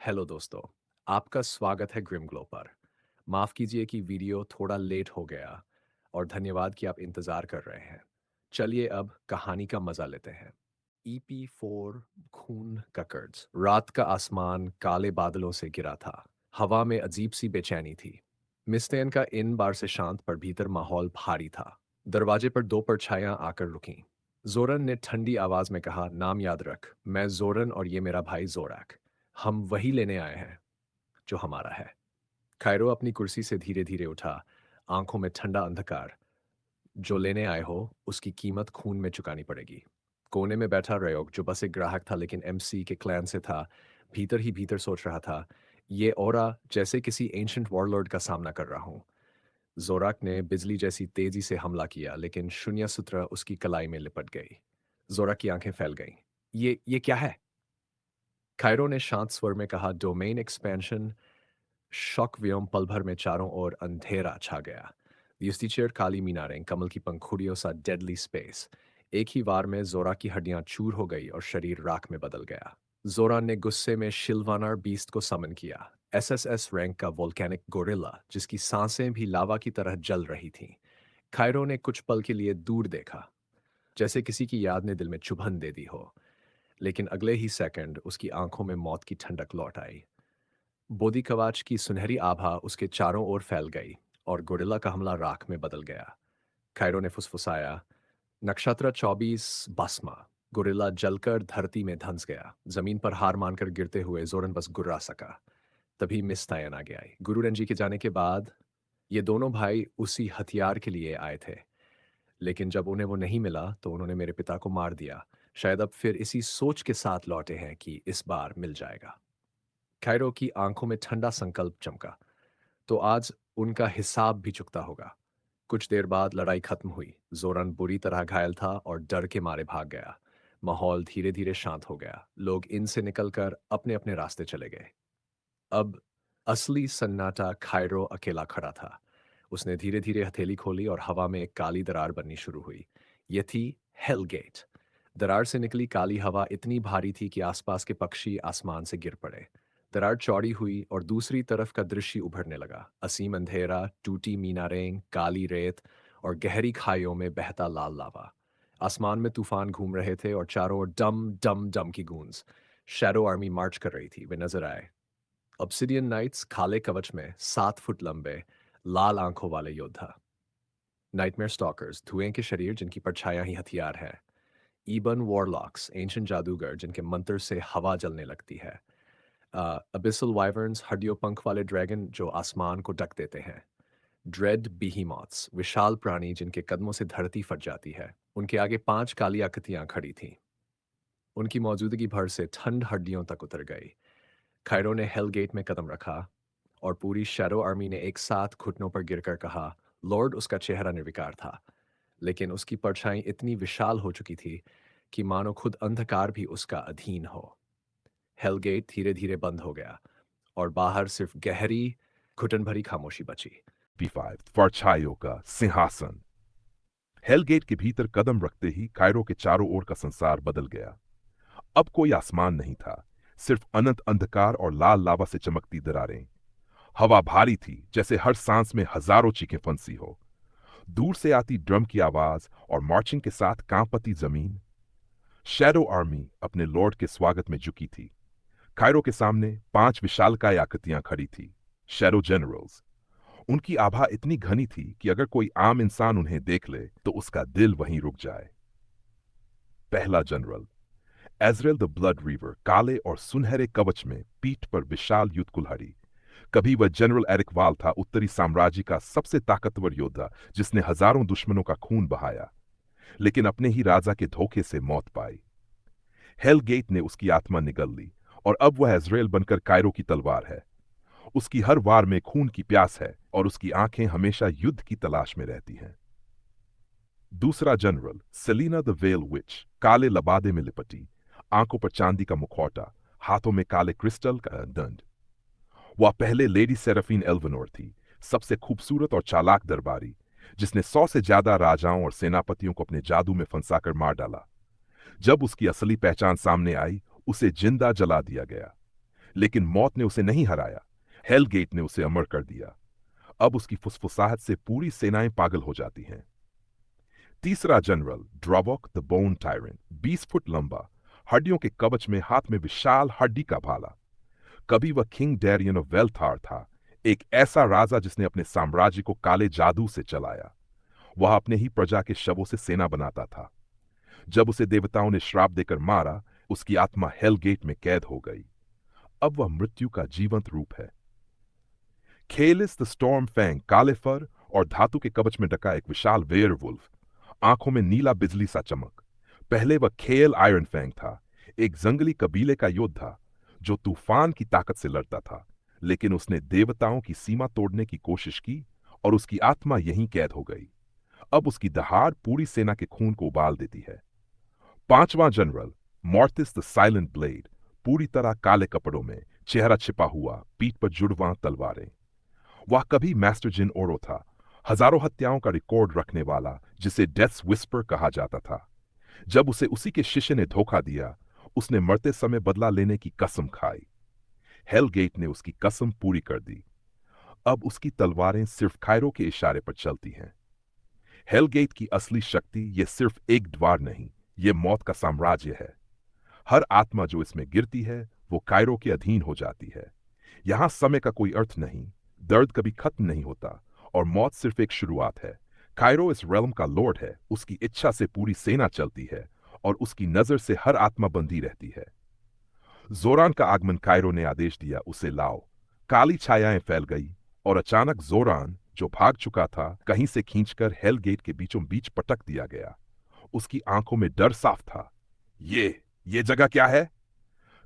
Hello दोस्तों, आपका स्वागत है ग्रिम ग्लो पर। माफ़ कीजिए कि वीडियो थोड़ा लेट हो गया और धन्यवाद कि आप इंतज़ार कर रहे हैं। चलिए अब कहानी का मज़ा लेते हैं। EP4 खून का कर्ज। रात का आसमान काले बादलों से घिरा था। हवा में अजीब सी बेचैनी थी। मिस्टेन का इन बार से शांत पर भीतर माहौल भारी था। दरवाजे पर दो परछाइयां आकर रुकीं। जोरन ने ठंडी आवाज में कहा, नाम याद रख, मैं जोरन और ये मेरा भाई जोरैक। हम वही लेने आए हैं जो हमारा है। कायरो अपनी कुर्सी से धीरे धीरे उठा, आंखों में ठंडा अंधकार। जो लेने आए हो उसकी कीमत खून में चुकानी पड़ेगी। कोने में बैठा रयोग, जो बस एक ग्राहक था लेकिन MC के क्लैन से था, भीतर ही भीतर सोच रहा था, ये ओरा जैसे किसी एंशंट वॉरलॉर्ड का सामना कर रहा हूं। जोराक ने बिजली जैसी तेजी से हमला किया लेकिन शून्य सूत्र उसकी कलाई में लिपट गई। जोराक की आंखें फैल गईं। ये क्या है? कायरो ने शांत स्वर में कहा, डोमेन एक्सपेंशन। शॉक व्योम पल भर में चारों ओर अंधेरा छा गया। युस्तिचर काली मीनारें, कमल की पंखुड़ियों सा डेडली स्पेस। एक ही वार में जोरा की हड्डियां चूर हो गई और शरीर राख में बदल गया। जोरा ने गुस्से में शिल्वानार बीस्ट को समन किया। SSS रैंक का वोल्केनिक गोरिल्ला जिसकी सांसें भी लावा की तरह जल रही थीं। कायरो ने कुछ पल के लिए दूर देखा, जैसे किसी की याद ने दिल में चुभन दे दी हो। लेकिन अगले ही सेकंड उसकी आंखों में मौत की ठंडक लौट आई। बोधी कवच की सुनहरी आभा उसके चारों ओर फैल गई और गोरिल्ला का हमला राख में बदल गया। कायरो ने फुसफुसाया, नक्षत्र 24 बसमा। गोरिल्ला जलकर धरती में धंस गया। जमीन पर हार मानकर गिरते हुए जोरन बस गुर्रा सका। तभी मिस तायन आगे आई। गुरु रंजी के जाने के बाद ये दोनों भाई उसी हथियार के लिए आए थे, लेकिन जब उन्हें वो नहीं मिला तो उन्होंने मेरे पिता को मार दिया। शायद अब फिर इसी सोच के साथ लौटे हैं कि इस बार मिल जाएगा। कायरो की आंखों में ठंडा संकल्प चमका। तो आज उनका हिसाब भी चुकता होगा। कुछ देर बाद लड़ाई खत्म हुई। जोरन बुरी तरह घायल था और डर के मारे भाग गया। माहौल धीरे धीरे शांत हो गया। लोग इन से निकलकर अपने अपने रास्ते चले गए। अब असली सन्नाटा। कायरो अकेला खड़ा था। उसने धीरे धीरे हथेली खोली और हवा में एक काली दरार बननी शुरू हुई। यह थी हेल गेट। दरार से निकली काली हवा इतनी भारी थी कि आसपास के पक्षी आसमान से गिर पड़े। दरार चौड़ी हुई और दूसरी तरफ का दृश्य उभरने लगा। असीम अंधेरा, टूटी मीनारें, काली रेत और गहरी खाइयों में बहता लाल लावा। आसमान में तूफान घूम रहे थे और चारों ओर डम डम डम की गूंज। शैडो आर्मी मार्च कर रही थी। वे नजर आए। ऑब्सिडियन नाइट्स, काले कवच में 7 फुट लंबे, लाल आंखों वाले योद्धा। नाइटमेयर स्टॉकर्स, धुएं के शरीर जिनकी परछायां ही हथियार है। ईबन वॉरलॉक्स, एंशियंट जादूगर जिनके मंत्र से हवा जलने लगती है। अबिसल वाइवर्न्स, हड्डियों पंख वाले ड्रैगन जो आसमान को ढक देते हैं। ड्रेड बीहीमॉथ्स, विशाल प्राणी जिनके कदमों से धरती फट जाती है। उनके आगे 5 काली आकृतियां खड़ी थीं। उनकी मौजूदगी भर से ठंड हड्डियों तक उतर गई। कायरो ने हेलगेट में कदम रखा और पूरी शैडो आर्मी ने एक साथ घुटनों पर गिरकर कहा, लॉर्ड। उसका चेहरा निर्विकार था, लेकिन उसकी परछाई इतनी विशाल हो चुकी थी कि मानो खुद अंधकार भी उसका अधीन हो। हेलगेट धीरे धीरे बंद हो गया और बाहर सिर्फ गहरी, घुटन भरी खामोशी बची। P5 परछाइयों का सिंहासन। हेलगेट के भीतर कदम रखते ही कायरो के चारों ओर का संसार बदल गया। अब कोई आसमान नहीं था, सिर्फ अनंत अंधकार और लाल लावा से चमकती दरारें। हवा भारी थी, जैसे हर सांस में हजारों चीखें फंसी हो। दूर से आती ड्रम की आवाज और मार्चिंग के साथ कांपती जमीन। शैडो आर्मी अपने लॉर्ड के स्वागत में झुकी थी। कायरो के सामने 5 विशालकाय आकृतियां खड़ी थी, शैडो जनरल्स। उनकी आभा इतनी घनी थी कि अगर कोई आम इंसान उन्हें देख ले तो उसका दिल वहीं रुक जाए। पहला जनरल, एजरेल द ब्लड रीवर, काले और सुनहरे कवच में, पीठ पर विशाल युद्ध कुल्हाड़ी। कभी वह जनरल एरिक वाल था, उत्तरी साम्राज्य का सबसे ताकतवर योद्धा जिसने हजारों दुश्मनों का खून बहाया, लेकिन अपने ही राजा के धोखे से मौत पाई। हेलगेट ने उसकी आत्मा निगल ली और अब वह एजरेल बनकर कायरो की तलवार है। उसकी हर वार में खून की प्यास है और उसकी आंखें हमेशा युद्ध की तलाश में रहती हैं। दूसरा general, Selina the well witch, काले लबादे में लिपटी, आंखों पर चांदी का मुखौटा, हाथों में काले क्रिस्टल का दंड। वह पहले लेडी सेराफीन एल्वनोर थी, सबसे खूबसूरत और चालाक दरबारी, जिसने 100 से ज्यादा राजाओं और सेनापतियों को अपने जादू में फंसाकर मार डाला। जब उसकी असली पहचान सामने आई, उसे जिंदा जला दिया गया। लेकिन मौत ने उसे नहीं हराया। हेलगेट ने उसे अमर कर दिया। अब उसकी फुसफुसाहट से पूरी सेनाएं पागल हो जाती हैं। तीसरा general Dravok the bone tyrant, 20 foot लंबा, हड्डियों के कवच में, हाथ में विशाल हड्डी का भाला। कभी वह किंग डेरियन ऑफ वेल्थार था, एक ऐसा राजा जिसने अपने साम्राज्य को काले जादू से चलाया। वह अपने ही प्रजा के शवों से सेना बनाता था। जब उसे देवताओं ने श्राप देकर मारा, उसकी आत्मा हेलगेट में कैद हो गई। अब वह मृत्यु का जीवंत रूप है। खेलिस द स्टॉर्म फैंग, काले फर और धातु के कवच में ढका एक विशाल वेयरवुल्फ, आंखों में नीला बिजली सा चमक। पहले वह खेल आयरन फैंग था, एक जंगली कबीले का योद्धा जो तूफान की ताकत से लड़ता था। लेकिन उसने देवताओं की सीमा तोड़ने की कोशिश की और उसकी आत्मा यहीं कैद हो गई। अब उसकी दहाड़ पूरी सेना के खून को उबाल देती है। पांचवां general mortis the silent blade, पूरी तरह काले कपड़ों में, चेहरा छिपा हुआ, पीठ पर जुड़वां तलवारें। वह कभी मास्टर जिन ओरो था, हजारों हत्याओं का रिकॉर्ड रखने वाला, जिसे डेथ्स विस्पर कहा जाता था। जब उसे उसी के शिष्य ने धोखा दिया, उसने मरते समय बदला लेने की कसम खाई। हेलगेट ने उसकी कसम पूरी कर दी। अब उसकी तलवारें सिर्फ कायरो के इशारे पर चलती हैं। हेलगेट की असली शक्ति ये सिर्फ एक द्वार नहीं, ये मौत का साम्राज्य है। हर आत्मा जो इसमें गिरती है वो कायरो के अधीन हो जाती है। यहां समय का कोई अर्थ नहीं, दर्द कभी खत्म नहीं होता, और मौत सिर्फ एक शुरुआत है। कायरो इस रेल्म का लॉर्ड है, उसकी इच्छा से पूरी सेना चलती है और उसकी नजर से हर आत्मा बंधी रहती है। जोरान का आगमन, कायरो ने आदेश दिया, उसे लाओ। काली छायाएं फैल गई और अचानक जोरान, जो भाग चुका था, कहीं से खींचकर हेलगेट के बीचों बीच पटक दिया गया। उसकी आंखों में डर साफ था। ये जगह क्या है?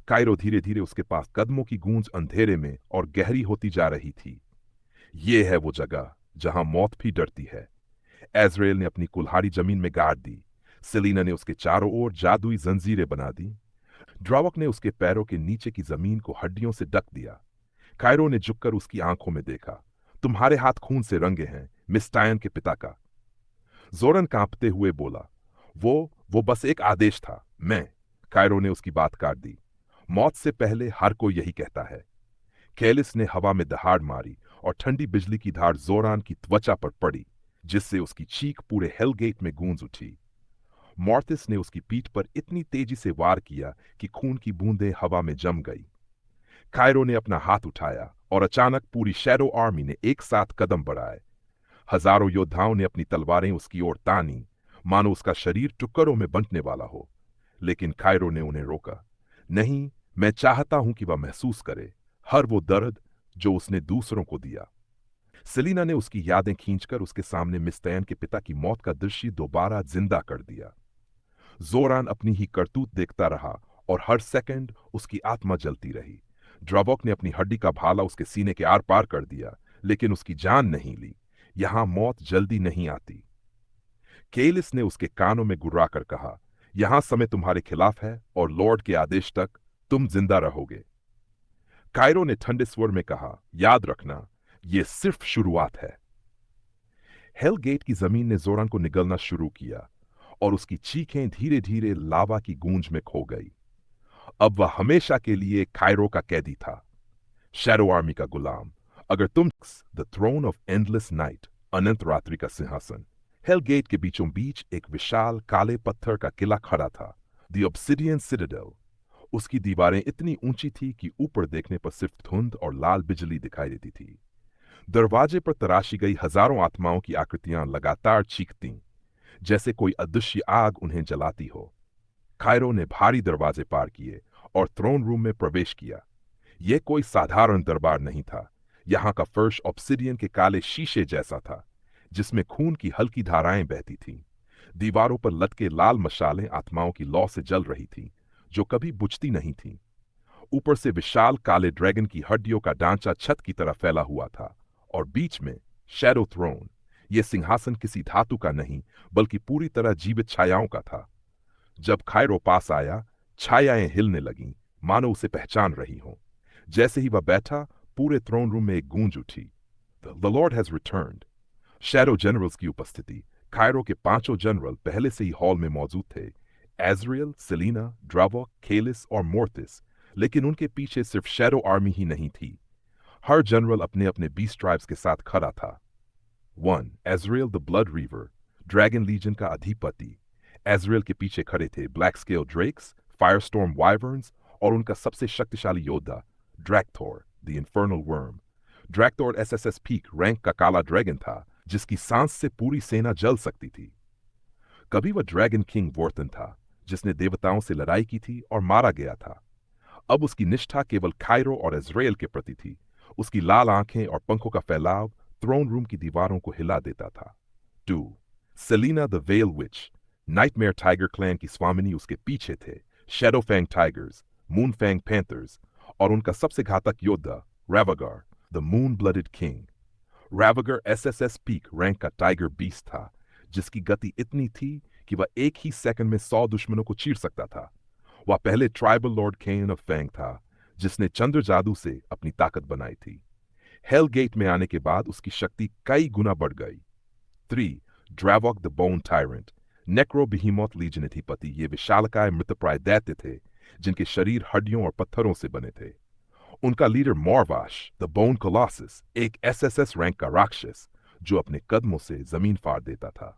कायरो धीरे धीरे उसके पास, कदमों की गूंज अंधेरे में और गहरी होती जा रही थी। ये है वो जगह जहां मौत भी डरती है। एजरेल ने अपनी कुल्हाड़ी जमीन में गाड़ दी। सेलिना ने उसके चारों ओर जादुई जंजीरें बना दी। ड्रावक ने उसके पैरों के नीचे की जमीन को हड्डियों से ढक दिया। कायरो ने झुककर उसकी आंखों में देखा। तुम्हारे हाथ खून से रंगे हैं, मिस टायन के पिता का। जोरन कांपते हुए बोला, वो बस एक आदेश था। मैं कायरो ने उसकी बात काट दी। मौत से पहले हर कोई यही कहता है। कैलिस ने हवा में दहाड़ मारी और ठंडी बिजली की धार जोरान की त्वचा पर पड़ी, जिससे उसकी चीख पूरे हेलगेट में गूंज उठी। मॉर्टिस ने उसकी पीठ पर इतनी तेजी से वार किया कि खून की बूंदें हवा में जम गई। कायरो ने अपना हाथ उठाया और अचानक पूरी शैडो आर्मी ने एक साथ कदम बढ़ाए। हजारों योद्धाओं ने अपनी तलवारें उसकी ओर तानी, मानो उसका शरीर टुकड़ों में बंटने वाला हो। लेकिन कायरो ने उन्हें रोका। नहीं, मैं चाहता हूं कि वह महसूस करे हर वो दर्द जो उसने दूसरों को दिया। सेलिना ने उसकी यादें खींचकर उसके सामने मिस्टैन के पिता की मौत का दृश्य दोबारा जिंदा कर दिया। जोरान अपनी ही करतूत देखता रहा और हर सेकंड उसकी आत्मा जलती रही। ड्रावॉक ने अपनी हड्डी का भाला उसके सीने के आर पार कर दिया, लेकिन उसकी जान नहीं ली। यहां मौत जल्दी नहीं आती। केलिस ने उसके कानों में गुर्राकर कहा, यहां समय तुम्हारे खिलाफ है और लॉर्ड के आदेश तक तुम जिंदा रहोगे। कायरो ने ठंडे स्वर में कहा, याद रखना, यह सिर्फ शुरुआत है। हेलगेट की जमीन ने जोरान को निगलना शुरू किया और उसकी चीखें धीरे धीरे लावा की गूंज में खो गई। अब वह हमेशा के लिए कायरो का कैदी था, शैडो आर्मी का गुलाम। अगर तुम the throne of endless night, अनंत रात्रि का सिंहासन। हेलगेट के बीचों बीच एक विशाल काले पत्थर का किला खड़ा था, द ऑब्सिडियन सिटाडेल। उसकी दीवारें इतनी ऊंची थी कि ऊपर देखने पर सिर्फ धुंध और लाल बिजली दिखाई देती थी। दरवाजे पर तराशी गई हजारों आत्माओं की आकृतियां लगातार चीखतीं, जैसे कोई अदृश्य आग उन्हें जलाती हो। कायरो ने भारी दरवाजे पार किए और थ्रोन रूम में प्रवेश किया। यह कोई साधारण दरबार नहीं था। यहां का फर्श ऑब्सिडियन के काले शीशे जैसा था, जिसमें खून की हल्की धाराएं बहती थीं। दीवारों पर लटके लाल मशालें आत्माओं की लौ से जल रही थीं, जो कभी बुझती नहीं थीं। ऊपर से विशाल काले ड्रैगन की हड्डियों का ढांचा छत की तरह फैला हुआ था, और बीच में शैडो थ्रोन। यह सिंहासन किसी धातु का नहीं, बल्कि पूरी तरह जीवित छायाओं का था। जब कायरो पास आया, छायाएं हिलने लगीं, मानो उसे पहचान रही हों। जैसे ही वह बैठा, पूरे थ्रोन रूम में एक गूंज उठी, the Lord has returned. Shadow generals की उपस्थिति। कायरो के पांचों जनरल पहले से ही हॉल में मौजूद थे। एजरियल, सेलिना, ड्रावॉक, केलिस और मोर्टिस। लेकिन उनके पीछे सिर्फ शैडो आर्मी ही नहीं थी। हर जनरल अपने अपने बीस्ट ट्राइब्स के साथ खड़ा था। 1. Azrael the blood reaver, dragon legion का अधिपति। एजरेल के पीछे खड़े थे ब्लैक स्केल ड्रेक्स, फायरस्टॉर्म वाइवर्न्स और उनका सबसे शक्तिशाली योद्धा Drakthor the infernal wyrm. Drakthor SSS peak rank का काला ड्रैगन था जिसकी सांस से पूरी सेना जल सकती थी। कभी वह ड्रैगन किंग वॉर्थन था जिसने देवताओं से लड़ाई की थी और मारा गया था। अब उसकी निष्ठा केवल कायरो और इजराइल के प्रति थी। उसकी लाल आंखें और पंखों का फैलाव थ्रोन रूम की दीवारों को हिला देता था। 2. Selina the well witch, nightmare tiger clan की स्वामिनी उसके पीछे थे। Shadow fang tigers, moon fang panthers और उनका सबसे घातक योद्धा Ravager the moon blooded king. Ravager SSS peak rank का टाइगर बीस्ट था जिसकी गति इतनी थी कि वह एक ही सेकंड में 100 दुश्मनों को चीर सकता था। वह पहले tribal lord Kane of Fang था जिसने चंद्र जादू से अपनी ताकत बनाई थी। हेल गेट में आने के बाद उसकी शक्ति कई गुना बढ़ गई। 3. Dravok the bone tyrant, necro behemoth legion अधिपति। ये विशालकाय मृतप्राय दैत्य थे जिनके शरीर हड्डियों और पत्थरों से बने थे। उनका लीडर मॉरवाश द बोन कोलॉसस एक एसएसएस रैंक का राक्षस जो अपने कदमों से जमीन फाड़ देता था।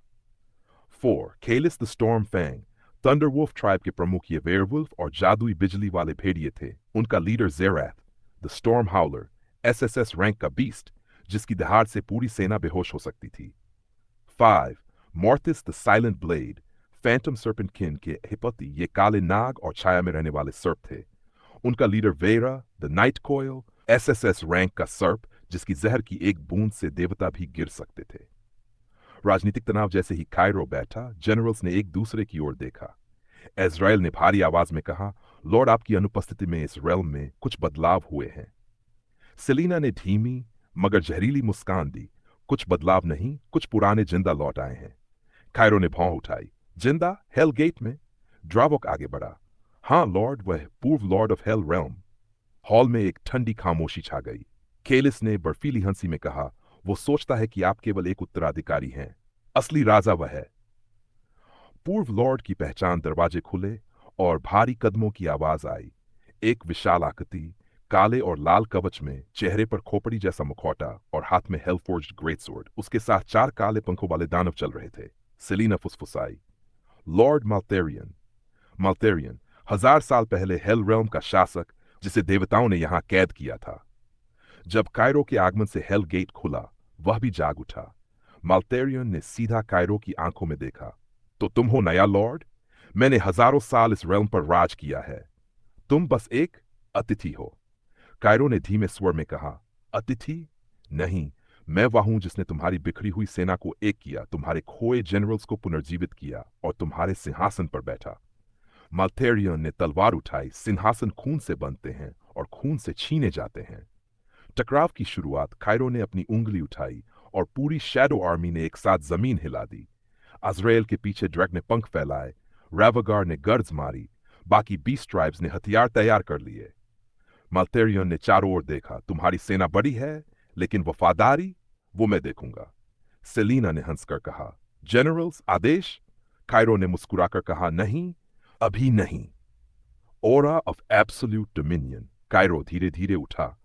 4. Kelis the storm fang, thunderwolf tribe के प्रमुख ये वेयरवुल्फ और जादुई बिजली वाले भेड़िए थे। उनका leader Jerath the storm howler SSS rank का बीस्ट जिसकी दहाड़ से पूरी सेना बेहोश हो सकती थी। 5. Morthis the silent blade, phantom serpent kin के अधिपति। ये काले नाग और छाया में रहने वाले सर्प थे। उनका लीडर वेरा द नाइट कोयल एसएसएस रैंक का सर्प जिसकी जहर की एक बूंद से देवता भी गिर सकते थे। राजनीतिक तनाव जैसे ही कायरो बैठा, जनरल्स ने एक दूसरे की ओर देखा। इजराइल ने भारी आवाज में कहा, लॉर्ड आपकी अनुपस्थिति में इस रेल्म में कुछ बदलाव हुए हैं। सेलिना ने धीमी मगर जहरीली मुस्कान दी, कुछ बदलाव नहीं, कुछ पुराने जिंदा लौट आए हैं। कायरो ने भौं उठाई, जिंदा हेल गेट में? ड्रावॉक आगे बढ़ा, हाँ लॉर्ड, वह पूर्व Lord of hell realm. Hall में एक ठंडी खामोशी छा गई। केलिस ने बर्फीली हंसी में कहा, वो सोचता है कि आप केवल एक उत्तराधिकारी हैं, असली राजा वह है। पूर्व लॉर्ड की पहचान दरवाजे खुले और भारी कदमों की आवाज आई। एक विशाल आकृति काले और लाल कवच में, चेहरे पर खोपड़ी जैसा मुखौटा और हाथ में हेलफोर्ज्ड ग्रेट स्वॉर्ड। उसके साथ 4 काले पंखों वाले दानव चल रहे थे। Selina फुसफुसाई, Lord माल्थेरियन। माल्थेरियन 1000 साल पहले हेल रेल्म का शासक जिसे देवताओं ने यहां कैद किया था। जब कायरो के आगमन से हेल गेट खुला, वह भी जाग उठा। माल्थेरियन ने सीधा कायरो की आंखों में देखा, तो तुम हो नया लॉर्ड? मैंने हजारों साल इस रेल्म पर राज किया है, तुम बस एक अतिथि हो। कायरो ने धीमे स्वर में कहा, अतिथि नहीं, मैं वह हूं जिसने तुम्हारी बिखरी हुई सेना को एक किया, तुम्हारे खोए जनरल्स को पुनर्जीवित किया और तुम्हारे सिंहासन पर बैठा। माल्थेरियन ने तलवार उठाई। सिंहासन खून से बनते हैं और खून से छीने जाते हैं। टकराव की शुरुआत कायरो ने अपनी उंगली उठाई और पूरी शैडो आर्मी ने एक साथ जमीन हिला दी। अजराएल के पीछे ड्रैग ने पंख फैलाए, रावागार ने गर्ज मारी, बाकी 20 ट्राइब्स ने हथियार तैयार कर लिए। माल्थेरियन ने चारों ओर देखा, तुम्हारी सेना बड़ी है लेकिन वफादारी वो मैं देखूंगा। सेलिना ने हंसकर कहा, जनरल्स आदेश? कायरो ने मुस्कुराकर कहा, नहीं, अभी नहीं। ओरा ऑफ एब्सोल्यूट डोमिनियन। कायरो धीरे धीरे उठा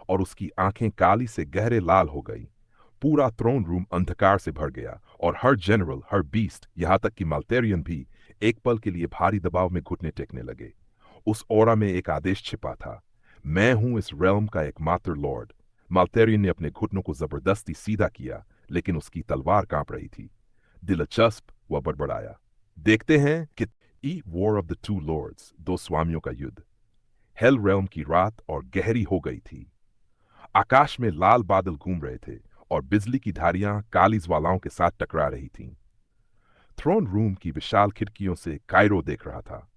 और उसकी आंखें काली से गहरे लाल हो गई। पूरा थ्रोन रूम अंधकार से भर गया और हर जनरल, हर बीस्ट, यहां तक कि माल्थेरियन भी एक पल के लिए भारी दबाव में घुटने टेकने लगे। उस ओरा में एक आदेश छिपा था, मैं हूं इस रेल्म का एकमात्र लॉर्ड। माल्थेरियन ने अपने घुटनों को जबरदस्ती सीधा किया, लेकिन उसकी तलवार कांप रही थी। दिलचस्प, वह बड़बड़ाया, देखते हैं कि war of the two lords, 2 स्वामियों का युद्ध। हेल रेल्म की रात और गहरी हो गई थी। आकाश में लाल बादल घूम रहे थे और बिजली की धारियां काली ज्वालाओं के साथ टकरा रही थीं। थ्रोन रूम की विशाल खिड़कियों से कायरो देख रहा था।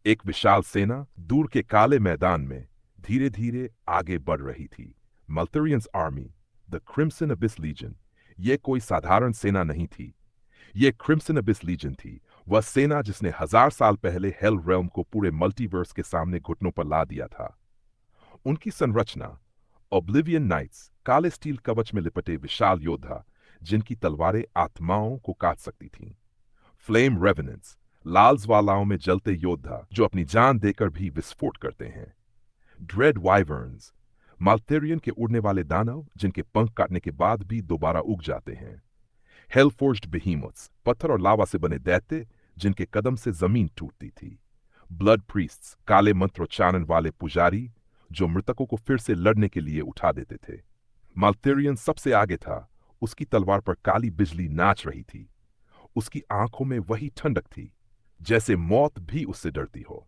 एक विशाल सेना दूर के काले मैदान में धीरे धीरे आगे बढ़ रही थी। Maltherian's army, the crimson abyss legion. यह कोई साधारण सेना नहीं थी, यह क्रिम्सन अबिस लीजन थी, वह सेना जिसने 1000 साल पहले हेल रेल्म को पूरे मल्टीवर्स के सामने घुटनों पर ला दिया था। उनकी संरचना, ओब्लिवियन नाइट्स, काले स्टील कवच में लिपटे विशाल योद्धा जिनकी तलवारें आत्माओं को काट सकती थीं। फ्लेम रेवेनेंट्स, लाल ज्वालाओं में जलते योद्धा जो अपनी जान देकर भी विस्फोट करते हैं। ड्रेड वाइवर्न्स, माल्थेरियन के उड़ने वाले दानव जिनके पंख काटने के बाद भी दोबारा उग जाते हैं। हेलफोर्ज्ड बेहीमोथ्स, पत्थर और लावा से बने दैत्य जिनके कदम से जमीन टूटती थी। ब्लड प्रीस्ट्स, काले मंत्रोच्चारण वाले पुजारी जो मृतकों को फिर से लड़ने के लिए उठा देते थे। माल्थेरियन सबसे आगे था। उसकी तलवार पर काली बिजली नाच रही थी। उसकी आंखों में वही ठंडक थी जैसे मौत भी उससे डरती हो।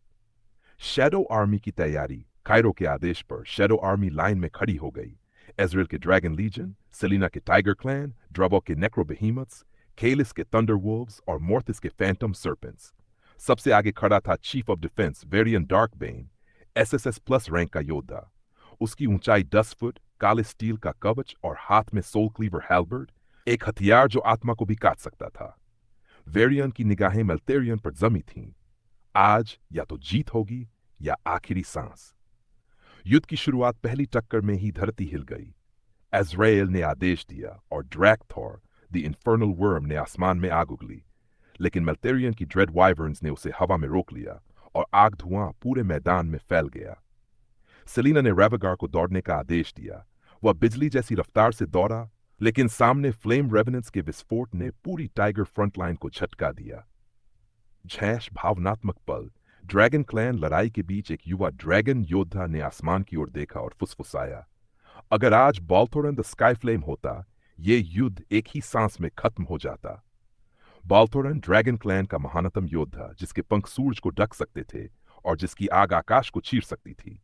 शैडो आर्मी की तैयारी, कायरो के आदेश पर शैडो आर्मी लाइन में खड़ी हो गई। एजरेल के ड्रैगन लीजन, सेलिना के टाइगर क्लैन, ड्रबो के नेक्रो बेहीमथ्स, केलिस के थंडर वुल्व्स और मोर्थिस के फैंटम सर्पेंट्स। सबसे आगे खड़ा था chief of defence Varian Darkbane, SSS plus rank का योद्धा। उसकी ऊंचाई 10 फुट, काले स्टील का कवच और हाथ में सोल क्लीवर हैल्बर्ड, एक हथियार जो आत्मा को भी काट सकता था। वेरियन की निगाहें मेल्थेरियन पर जमी थीं। आज या तो जीत होगी या आखिरी सांस। युद्ध की शुरुआत पहली टक्कर में ही धरती हिल गई। एजराइल ने आदेश दिया और ड्रैगथॉर द इन्फर्नल वर्म ने आसमान में आग उगली। लेकिन मेल्थेरियन की ड्रेड वाइवर्न्स ने उसे हवा में रोक लिया और आग धुआं पूरे मैदान में फैल गया। सेलिना ने रेवेगार को दौड़ने का आदेश दिया। वह बिजली जैसी रफ्तार से दौड़ा, लेकिन सामने फ्लेम रेवेनेंट्स के विस्फोट ने पूरी टाइगर फ्रंटलाइन को झटका दिया। झैश भावनात्मक पल। ड्रैगन क्लैन लड़ाई के बीच एक युवा ड्रैगन योद्धा ने आसमान की ओर देखा और फुसफुसाया, अगर आज बॉल्थोरन द स्काई फ्लेम होता, ये युद्ध एक ही सांस में खत्म हो जाता। बॉल्थोरन ड्रैगन क्लैन का महानतम योद्धा, जिसके पंख सूरज को ढक सकते थे और जिसकी आग आकाश को चीर सकती थी।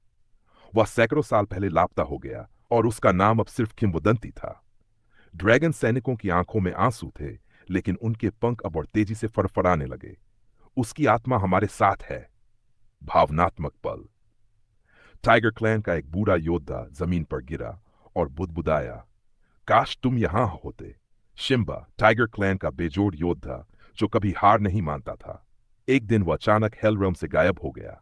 वह सैकड़ों साल पहले लापता हो गया और उसका नाम अब सिर्फ किंवदंती था। ड्रैगन सैनिकों की आंखों में आंसू थे, लेकिन उनके पंख अब और तेजी से फड़फड़ाने लगे। उसकी आत्मा हमारे साथ है। भावनात्मक पल। टाइगर क्लैन का एक बूढ़ा योद्धा जमीन पर गिरा और बुदबुदाया, काश तुम यहां होते। शिम्बा, टाइगर क्लैन का बेजोड़ योद्धा जो कभी हार नहीं मानता था, एक दिन वह अचानक हेलरम से गायब हो गया।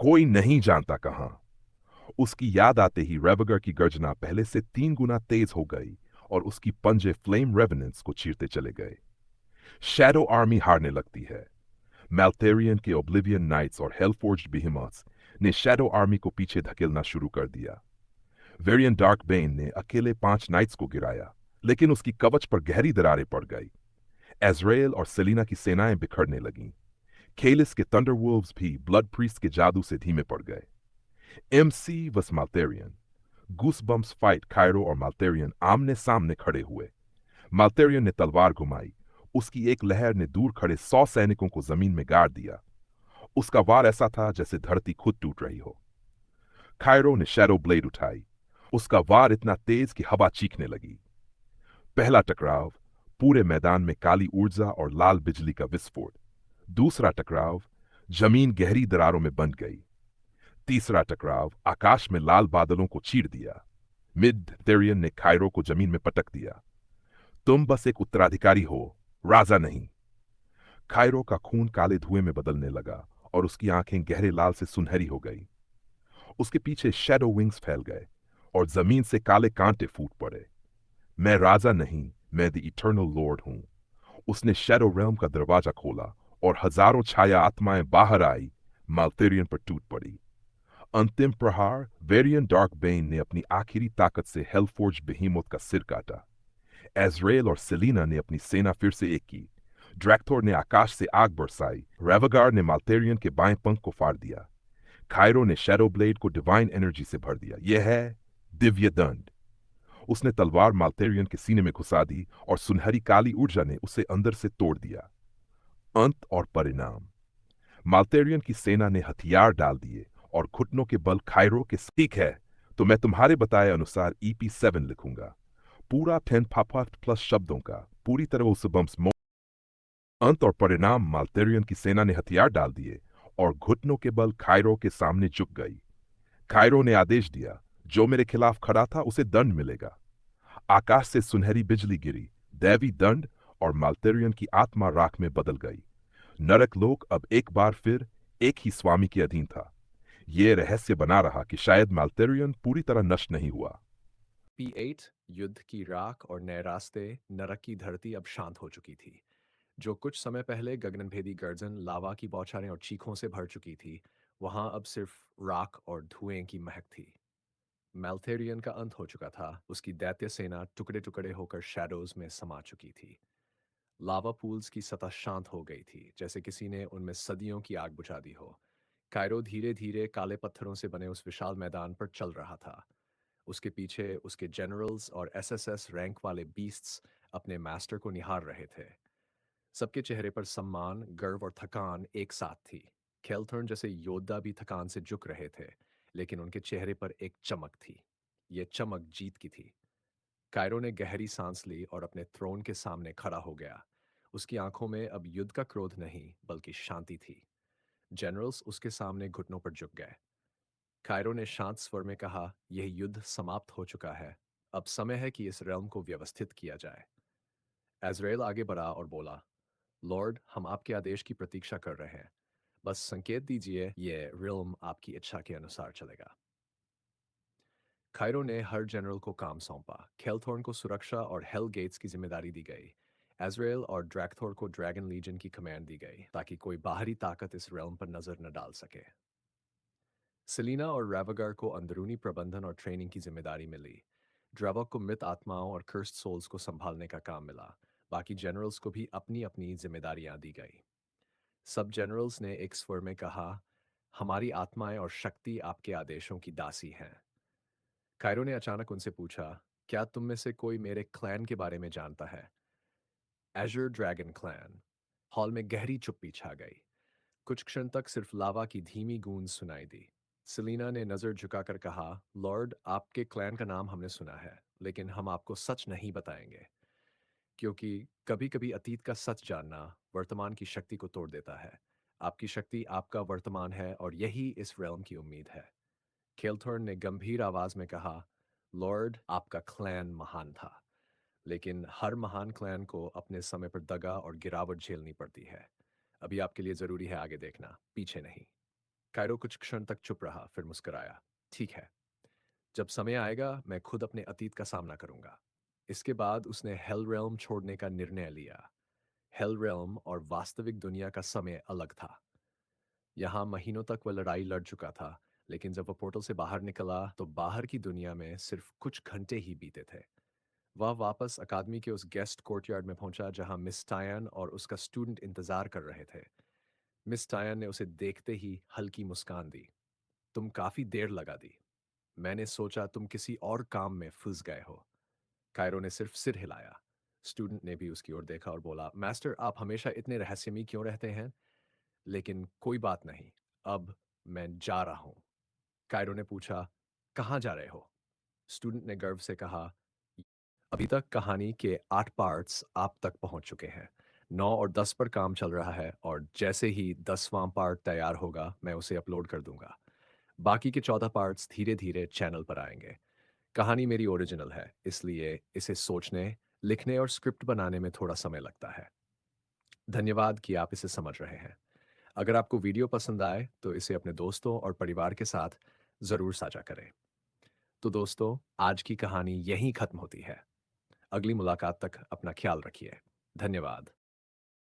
कोई नहीं जानता कहां। उसकी याद आते ही रेवगर की गर्जना पहले से 3 गुना तेज हो गई और उसकी पंजे फ्लेम रेवेनेंट्स को चीरते चले गए। शैडो आर्मी हारने लगती है। मैल्थेरियन के ओब्लिवियन नाइट्स और हेलफोर्ज्ड बिहेमथ्स ने शैडो आर्मी को पीछे धकेलना शुरू कर दिया। वेरियन डार्कबेन ने अकेले 5 नाइट्स को गिराया, लेकिन उसकी कवच पर गहरी दरारें पड़ गई। एजराइल और सेलिना की सेनाएं बिखरने लगीं। केलिस के थंडरवुल्व्स भी ब्लड प्रीस्ट के जादू से धीमे पड़ गए। एमसी वस माल्थेरियन। Goosebumps fight. कायरो और माल्थेरियन आमने सामने खड़े हुए। माल्थेरियन ने तलवार घुमाई। उसकी एक लहर ने दूर खड़े 100 सैनिकों को जमीन में गाड़ दिया। उसका वार ऐसा था जैसे धरती खुद टूट रही हो। कायरो ने शैडो ब्लेड उठाई। उसका वार इतना तेज कि हवा चीखने लगी। पहला टकराव, पूरे मैदान में काली ऊर्जा और लाल बिजली का विस्फोट। दूसरा टकराव, जमीन गहरी दरारों में बंध गई। तीसरा टकराव, आकाश में लाल बादलों को चीर दिया। मिड थेरियन ने कायरो को जमीन में पटक दिया। तुम बस एक उत्तराधिकारी हो, राजा नहीं। कायरो का खून काले धुएं में बदलने लगा और उसकी आंखें गहरे लाल से सुनहरी हो गई। उसके पीछे शैडो विंग्स फैल गए और जमीन से काले कांटे फूट पड़े। मैं राजा नहीं, मैं द इटर्नल लॉर्ड हूं। उसने शैडो रेल्म का दरवाजा खोला और हजारों छाया आत्माएं बाहर आई, माल्थेरियन पर टूट पड़ी। अंतिम प्रहार, वेरियन डार्कबेन ने अपनी आखिरी ताकत से हेलफोर्ज बेहीमोथ का सिर काटा। एजरेल और सेलिना ने अपनी सेना फिर से एक की। ड्रैक्थोर ने आकाश से आग बरसाई। रेवगार ने माल्थेरियन के बाएं पंख को फाड़ दिया। कायरो ने शैडो ब्लेड को डिवाइन एनर्जी से भर दिया। यह है दिव्य दंड। उसने तलवार माल्थेरियन के सीने में घुसा दी और सुनहरी काली ऊर्जा ने उसे अंदर से तोड़ दिया। अंत और परिणाम। माल्थेरियन की सेना ने हथियार डाल दिए और घुटनों के बल कायरो के। ठीक है, तो मैं तुम्हारे बताए अनुसार EP7 लिखूंगा, पूरा 10 पापा प्लस शब्दों का, पूरी तरह उस बम्स। अंत और परिणाम, माल्थेरियन की सेना ने हथियार डाल दिए और घुटनों के बल कायरो के सामने झुक गई। कायरो ने आदेश दिया, जो मेरे खिलाफ खड़ा था उसे दंड मिलेगा। आकाश से सुनहरी बिजली गिरी, दैवी दंड, और माल्थेरियन की आत्मा राख में बदल गई। नरक लोक अब एक बार फिर एक ही स्वामी के अधीन था। यह रहस्य बना रहा कि शायद माल्थेरियन पूरी तरह नष्ट नहीं हुआ। P8 युद्ध की राख और नए रास्ते। नरक की धरती अब शांत हो चुकी थी। जो कुछ समय पहले गगनभेदी गर्जन, लावा की बौछारें और चीखों से भर चुकी थी, वहां अब सिर्फ राख और धुएं की महक थी। मैल्थेरियन का अंत हो चुका था, उसकी दैत्य सेना टुकड़े टुकड़े होकर शैडोज में समा चुकी थी। लावा पूल्स की सतह शांत हो गई थी, जैसे किसी ने उनमें सदियों की आग बुझा दी हो। कायरो धीरे धीरे काले पत्थरों से बने उस विशाल मैदान पर चल रहा था। उसके पीछे उसके जनरल्स और एसएसएस रैंक वाले बीस्ट्स अपने मास्टर को निहार रहे थे। सबके चेहरे पर सम्मान, गर्व और थकान एक साथ थी। केल्थर्न जैसे योद्धा भी थकान से झुक रहे थे, लेकिन उनके चेहरे पर एक चमक थी। ये चमक जीत की थी। कायरो ने गहरी सांस ली और अपने थ्रोन के सामने खड़ा हो गया। उसकी आंखों में अब युद्ध का क्रोध नहीं, बल्कि शांति थी। जनरल्स उसके सामने घुटनों पर झुक गए। कायरो ने शांत स्वर में कहा, यह युद्ध समाप्त हो चुका है। अब समय है कि इस रेल्म को व्यवस्थित किया जाए। एजरेल आगे बढ़ा और बोला, लॉर्ड, हम आपके आदेश की प्रतीक्षा कर रहे हैं। बस संकेत दीजिए, यह रिल्म आपकी इच्छा के अनुसार चलेगा। कायरो ने हर जनरल को काम सौंपा। केल्थोर्न को सुरक्षा और हेल गेट्स की जिम्मेदारी दी गई। एजरेल और ड्रैकथोर को ड्रैगन लीजन की कमांड दी गई, ताकि कोई बाहरी ताकत इस रेल्म पर नजर न डाल सके। सेलिना और रावागर को अंदरूनी प्रबंधन और ट्रेनिंग की जिम्मेदारी मिली। ड्रेवक को मृत आत्माओं और कर्स्ड सोल्स को संभालने का काम मिला। बाकी जनरल्स को भी अपनी अपनी जिम्मेदारियां दी गई। सब जनरल्स ने एक स्वर में कहा, हमारी आत्माएं और शक्ति आपके आदेशों की दासी हैं। कायरो ने अचानक उनसे पूछा, क्या तुम में से कोई मेरे क्लैन के बारे में जानता है? Ager dragon clan. हॉल में गहरी चुप्पी छा गई। कुछ क्षण तक सिर्फ लावा की धीमी गूंज सुनाई दी। सेलिना ने नजर झुकाकर कहा, लॉर्ड, आपके क्लैन का नाम हमने सुना है, लेकिन हम आपको सच नहीं बताएंगे, क्योंकि कभी कभी अतीत का सच जानना वर्तमान की शक्ति को तोड़ देता है। आपकी शक्ति आपका वर्तमान है, और यही इस रेल्म की उम्मीद है। केल्थोर्न ने गंभीर आवाज में कहा, लॉर्ड, आपका क्लैन महान था, लेकिन हर महान क्लैन को अपने समय पर दगा और गिरावट झेलनी पड़ती है। अभी आपके लिए जरूरी है आगे देखना, पीछे नहीं। कायरो कुछ क्षण तक चुप रहा, फिर मुस्कुराया। ठीक है, जब समय आएगा मैं खुद अपने अतीत का सामना करूंगा। इसके बाद उसने हेल रेल्म छोड़ने का निर्णय लिया। हेल रेल्म और वास्तविक दुनिया का समय अलग था। यहाँ महीनों तक वह लड़ाई लड़ चुका था, लेकिन जब वह पोर्टल से बाहर निकला तो बाहर की दुनिया में सिर्फ कुछ घंटे ही बीते थे। वह वापस अकादमी के उस गेस्ट कोर्टयार्ड में पहुंचा जहां मिस टायन और उसका स्टूडेंट इंतजार कर रहे थे। मिस टायन ने उसे देखते ही हल्की मुस्कान दी। तुम काफी देर लगा दी। मैंने सोचा तुम किसी और काम में फंस गए हो। कायरो ने सिर्फ सिर हिलाया। स्टूडेंट ने भी उसकी ओर देखा और बोला, मास्टर, आप हमेशा इतने रहस्यमयी क्यों रहते हैं? लेकिन कोई बात नहीं, अब मैं जा रहा हूं। कायरो ने पूछा, कहाँ जा रहे हो? स्टूडेंट ने गर्व से कहा, अभी तक कहानी के 8 पार्ट्स आप तक पहुंच चुके हैं। 9 और 10 पर काम चल रहा है, और जैसे ही 10वां पार्ट तैयार होगा मैं उसे अपलोड कर दूंगा। बाकी के 14 पार्ट्स धीरे धीरे चैनल पर आएंगे। कहानी मेरी ओरिजिनल है, इसलिए इसे सोचने, लिखने और स्क्रिप्ट बनाने में थोड़ा समय लगता है। धन्यवाद कि आप इसे समझ रहे हैं। अगर आपको वीडियो पसंद आए तो इसे अपने दोस्तों और परिवार के साथ ज़रूर साझा करें। तो दोस्तों, आज की कहानी यहीं ख़त्म होती है। अगली मुलाकात तक अपना ख्याल रखिए। धन्यवाद।